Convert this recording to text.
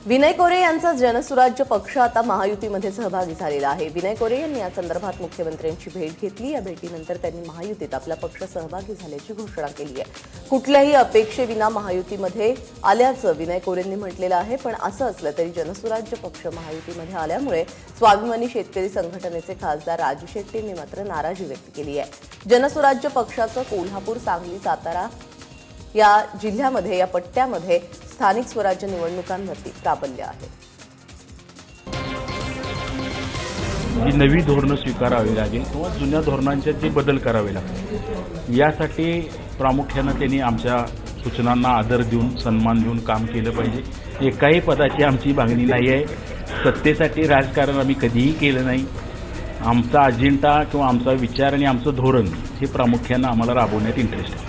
विनय कोरे यांचा जनसुराज्य पक्ष आता महायुतीमध्ये सहभागी झालेला आहे। विनय कोरे यांनी या संदर्भात मुख्यमंत्र्यांची भेट घेतली। या भेटीनंतर त्यांनी महायुतीत आपला पक्ष सहभागी झाल्याची घोषणा केली आहे। कुठल्याही अपेक्षेविना महायुतीमध्ये आल्याचं विनय कोरेंनी म्हटलेलं आहे। पण असं असलं तरी जनसुराज्य पक्ष महायुतीमध्ये आल्यामुळे स्वाभिमानी शेतकरी संघटनेचे खासदार राजू शेट्टींनी मात्र नाराजी व्यक्त केली आहे। जनसुराज्य पक्षाचं कोल्हापूर, सांगली, सातारा या जिल्ह्यामध्ये या पट्ट्यामध्ये स्थानिक स्वराज्य निवडणुकांवरती प्राबल्य आहे। जी नवी धोरणं स्वीकारावी लागेल किंवा जुन्या धोरणांच्यात जे बदल करावे लागतील यासाठी प्रामुख्याने त्यांनी आमच्या सूचनांना आदर देऊन सन्मान देऊन काम केलं पाहिजे। एकाही पदाची आमची मागणी नाही आहे। सत्तेसाठी राजकारण आम्ही कधीही केलं नाही। आमचा अजेंडा किंवा आमचा विचार आणि आमचं धोरण हे प्रामुख्याने आम्हाला राबवण्यात इंटरेस्ट आहे।